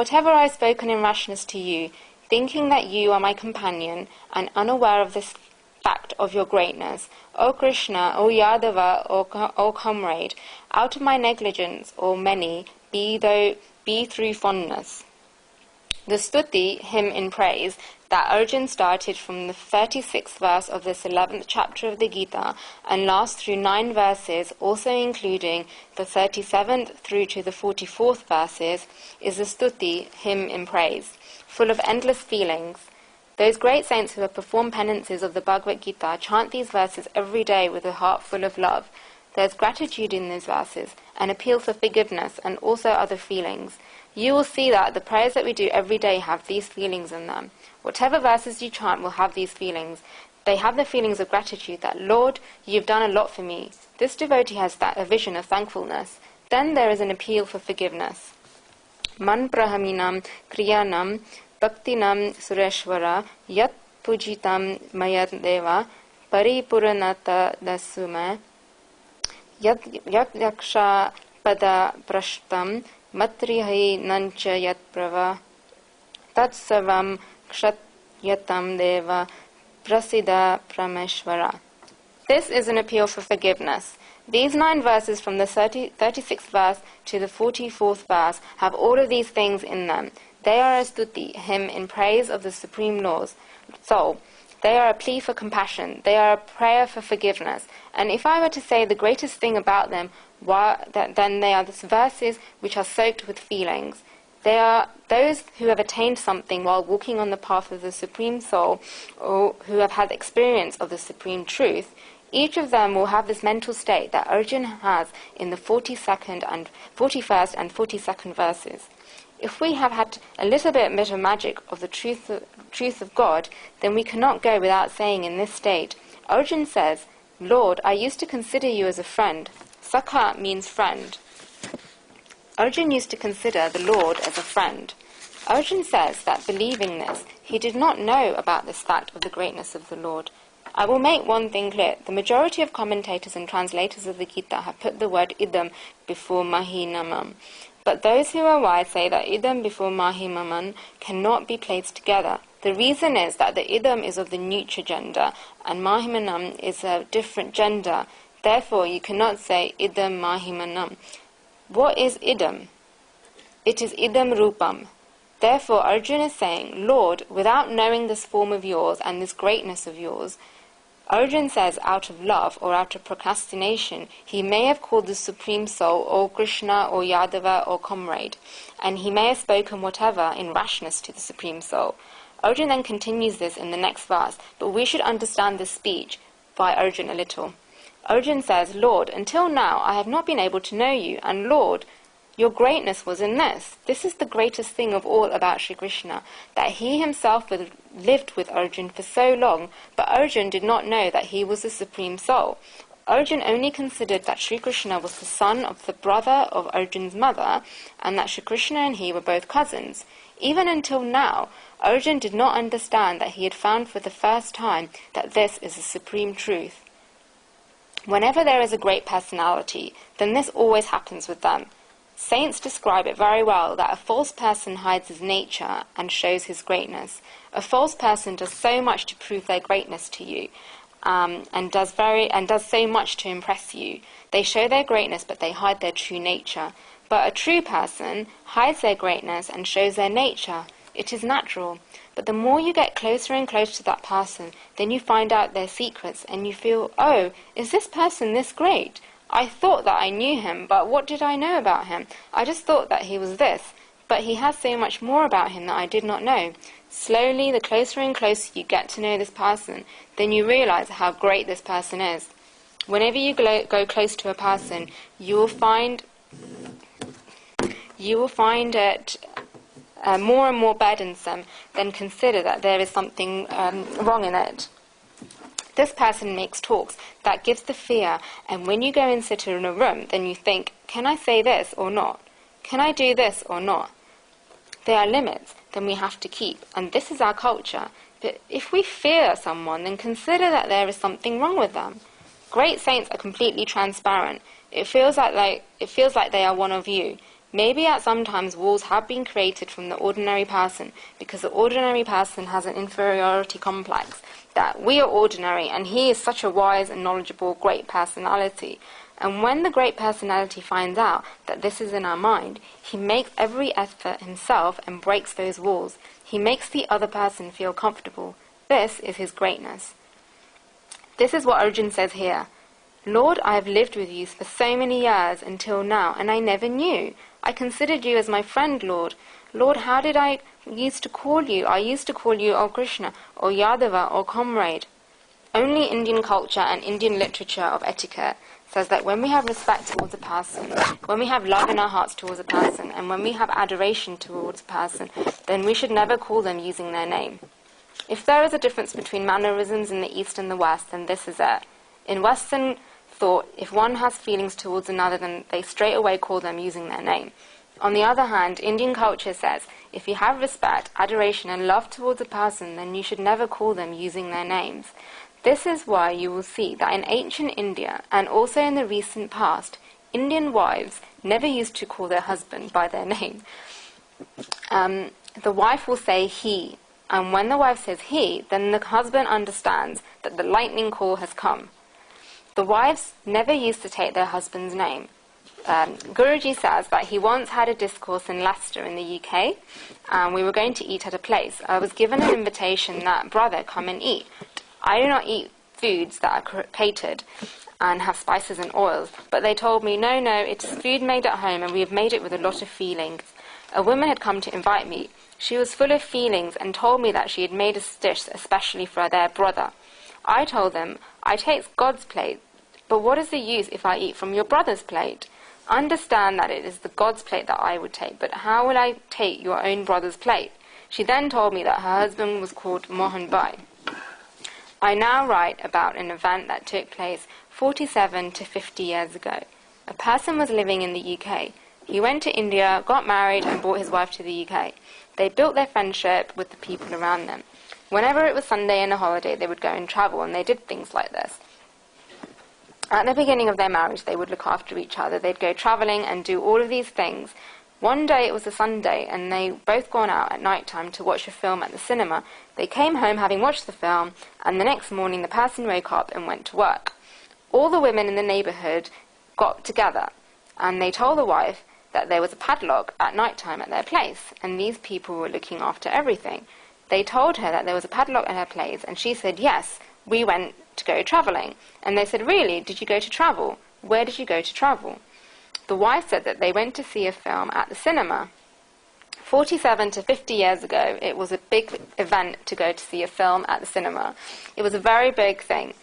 Whatever I have spoken in rashness to you, thinking that you are my companion, and unaware of this fact of your greatness, O Krishna, O Yadava, O comrade, out of my negligence, or many, be through fondness. The stuti, hymn in praise, that Arjuna started from the 36th verse of this 11th chapter of the Gita and lasts through 9 verses, also including the 37th through to the 44th verses, is the stuti, hymn in praise, full of endless feelings. Those great saints who have performed penances of the Bhagavad Gita chant these verses every day with a heart full of love. There is gratitude in these verses, an appeal for forgiveness, and also other feelings. You will see that the prayers that we do every day have these feelings in them. Whatever verses you chant will have these feelings. They have the feelings of gratitude that, Lord, you've done a lot for me. This devotee has a vision of thankfulness. Then there is an appeal for forgiveness. Man prahaminam kriyanam bhaktinam sureshwara yat pujitam mayat deva paripuranata dasume yat yaksha pada prashtam matrihi nancha yat prava tatsavam kshatyatam deva prasida prameshwara. This is an appeal for forgiveness. These 9 verses from the 36th verse to the 44th verse have all of these things in them. They are a stuti, hymn in praise of the Supreme Lord's soul. They are a plea for compassion. They are a prayer for forgiveness. And if I were to say the greatest thing about them, then they are these verses which are soaked with feelings. They are those who have attained something while walking on the path of the Supreme Soul, or who have had experience of the Supreme Truth. Each of them will have this mental state that Arjuna has in the 41st and 42nd verses. If we have had a little bit of magic of the truth of God, then we cannot go without saying in this state, Arjuna says, Lord, I used to consider you as a friend. Sakha means friend. Arjuna used to consider the Lord as a friend. Arjuna says that believing this, he did not know about this fact of the greatness of the Lord. I will make one thing clear. The majority of commentators and translators of the Gita have put the word idam before mahimamam. But those who are wise say that idam before mahimamam cannot be placed together. The reason is that the idam is of the neutral gender and mahimanam is a different gender. Therefore, you cannot say idam mahimanam. What is idam? It is idam rupam. Therefore, Arjuna is saying, Lord, without knowing this form of yours and this greatness of yours, Arjuna says out of love or out of procrastination, he may have called the Supreme Soul or Krishna or Yadava or comrade, and he may have spoken whatever in rashness to the Supreme Soul. Arjuna then continues this in the next verse, but we should understand this speech by Arjuna a little. Arjuna says, Lord, until now I have not been able to know you, and Lord, your greatness was in this. This is the greatest thing of all about Sri Krishna, that he himself lived with Arjuna for so long, but Arjuna did not know that he was the Supreme Soul. Arjuna only considered that Sri Krishna was the son of the brother of Arjuna's mother, and that Sri Krishna and he were both cousins. Even until now, Arjuna did not understand that he had found for the first time that this is the supreme truth. Whenever there is a great personality, then this always happens with them. Saints describe it very well that a false person hides his nature and shows his greatness. A false person does so much to prove their greatness to you, and does so much to impress you. They show their greatness, but they hide their true nature. But a true person hides their greatness and shows their nature. It is natural. But the more you get closer and closer to that person, then you find out their secrets, and you feel, oh, is this person this great? I thought that I knew him, but what did I know about him? I just thought that he was this, but he has so much more about him that I did not know. Slowly, the closer and closer you get to know this person, then you realize how great this person is. Whenever you go close to a person, you will find it more and more burdensome, then consider that there is something wrong in it. This person makes talks that gives the fear, and when you go and sit in a room, then you think, can I say this or not? Can I do this or not? There are limits, then we have to keep, and this is our culture. But if we fear someone, then consider that there is something wrong with them. Great saints are completely transparent. It feels like they are one of you. Maybe at some times walls have been created from the ordinary person because the ordinary person has an inferiority complex, that we are ordinary and he is such a wise and knowledgeable great personality. And when the great personality finds out that this is in our mind, he makes every effort himself and breaks those walls. He makes the other person feel comfortable. This is his greatness. This is what Arjun says here. Lord, I have lived with you for so many years until now, and I never knew. I considered you as my friend, Lord. Lord, how did I used to call you? I used to call you, O Krishna, O Yadava, O comrade. Only Indian culture and Indian literature of etiquette says that when we have respect towards a person, when we have love in our hearts towards a person, and when we have adoration towards a person, then we should never call them using their name. If there is a difference between mannerisms in the East and the West, then this is it. In Western thought, if one has feelings towards another, then they straight away call them using their name. On the other hand, Indian culture says, if you have respect, adoration and love towards a person, then you should never call them using their names. This is why you will see that in ancient India, and also in the recent past, Indian wives never used to call their husband by their name. The wife will say he, and when the wife says he, then the husband understands that the lightning call has come. The wives never used to take their husband's name. Guruji says that he once had a discourse in Leicester in the UK, and we were going to eat at a place. I was given an invitation that, brother, come and eat. I do not eat foods that are catered and have spices and oils, but they told me, no, it is food made at home and we have made it with a lot of feelings. A woman had come to invite me. She was full of feelings and told me that she had made a dish especially for their brother. I told them, I take God's plate, but what is the use if I eat from your brother's plate? Understand that it is the God's plate that I would take, but how will I take your own brother's plate? She then told me that her husband was called Mohan Bai. I now write about an event that took place 47 to 50 years ago. A person was living in the UK. He went to India, got married and brought his wife to the UK. They built their friendship with the people around them. Whenever it was Sunday and a holiday, they would go and travel, and they did things like this. At the beginning of their marriage, they would look after each other. They'd go travelling and do all of these things. One day it was a Sunday, and they both gone out at night time to watch a film at the cinema. They came home having watched the film, and the next morning the person woke up and went to work. All the women in the neighbourhood got together, and they told the wife that there was a padlock at night time at their place, and these people were looking after everything. They told her that there was a padlock at her place, and she said, yes, we went to go travelling. And they said, really, did you go to travel? Where did you go to travel? The wife said that they went to see a film at the cinema. 47 to 50 years ago, it was a big event to go to see a film at the cinema. It was a very big thing.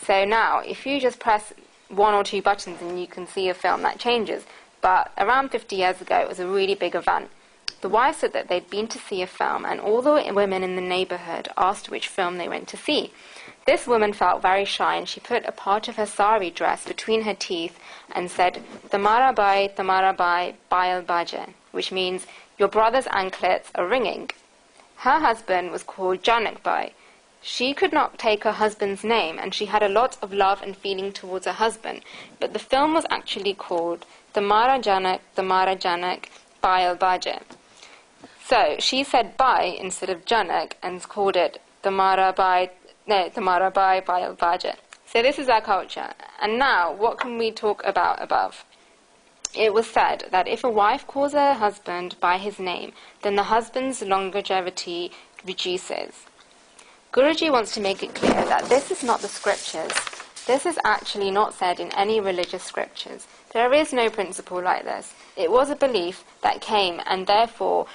So now, if you just press one or two buttons and you can see a film, that changes. But around 50 years ago, it was a really big event. The wife said that they'd been to see a film, and all the women in the neighbourhood asked which film they went to see. This woman felt very shy, and she put a part of her sari dress between her teeth and said, Tamara bai, bail baje, which means, your brother's anklets are ringing. Her husband was called Janak Bai. She could not take her husband's name, and she had a lot of love and feeling towards her husband, but the film was actually called Tamara Janak, bail baje. So she said Bai instead of Janak and called it Tamara Bai, bail baje. So this is our culture. And now, what can we talk about above? It was said that if a wife calls her husband by his name, then the husband's longevity reduces. Guruji wants to make it clear that this is not the scriptures. This is actually not said in any religious scriptures. There is no principle like this. It was a belief that came, and therefore,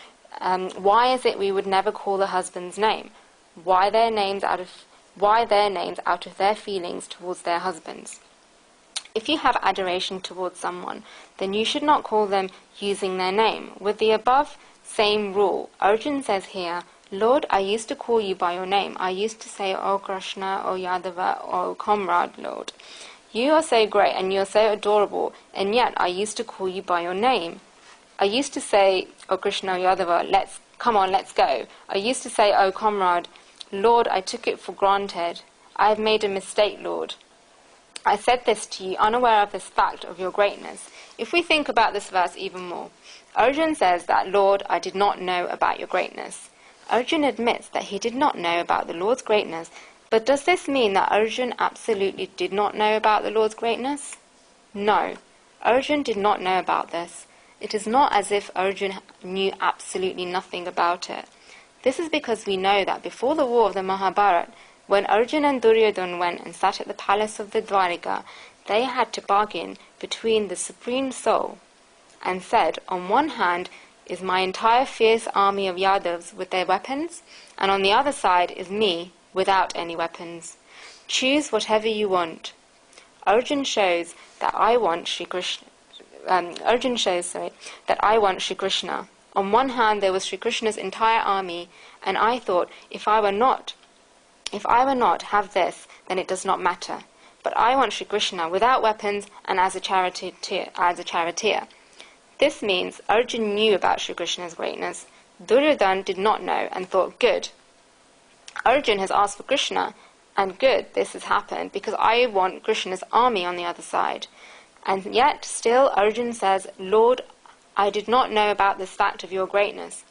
why is it we would never call the husband's name? Why their names out of their feelings towards their husbands? If you have adoration towards someone, then you should not call them using their name. With the above same rule, Arjun says here, Lord, I used to call you by your name. I used to say, O Krishna, O Yadava, O comrade, Lord. You are so great and you are so adorable, and yet I used to call you by your name. I used to say, O Krishna, O Yadava, let's go. I used to say, O comrade, Lord, I took it for granted. I have made a mistake, Lord. I said this to you, unaware of this fact of your greatness. If we think about this verse even more, Arjun says that, Lord, I did not know about your greatness. Arjun admits that he did not know about the Lord's greatness, but does this mean that Arjun absolutely did not know about the Lord's greatness? No, Arjun did not know about this. It is not as if Arjun knew absolutely nothing about it. This is because we know that before the war of the Mahabharata, when Arjun and Duryodhana went and sat at the palace of the Dwarika, they had to bargain between the Supreme Soul and said, on one hand is my entire fierce army of Yadavas with their weapons, and on the other side is me without any weapons. Choose whatever you want. Arjun shows that I want Sri Krishna. That I want Sri Krishna. On one hand there was Sri Krishna's entire army, and I thought, if I were not have this, then it does not matter. But I want Sri Krishna without weapons and as a charioteer. This means Arjun knew about Sri Krishna's greatness. Duryodhana did not know and thought, good, Arjun has asked for Krishna, and good, this has happened because I want Krishna's army on the other side. And yet still Arjun says, Lord, I did not know about this fact of your greatness.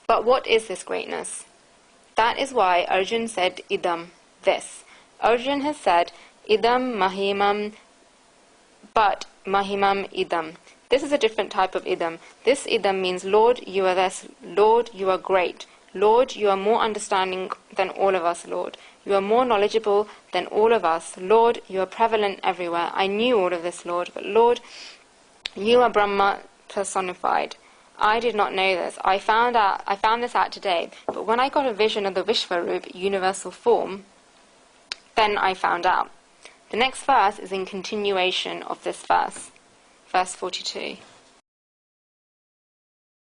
But what is this greatness? That is why Arjun said idam, this. Arjun has said idam mahimam, but mahimam idam. This is a different type of idam. This idam means, Lord, you are this. Lord, you are great. Lord, you are more understanding than all of us, Lord. You are more knowledgeable than all of us. Lord, you are prevalent everywhere. I knew all of this, Lord, but Lord, you are Brahma personified. I did not know this. I found this out today, but when I got a vision of the Vishvarup, universal form, then I found out. The next verse is in continuation of this verse. Verse 42.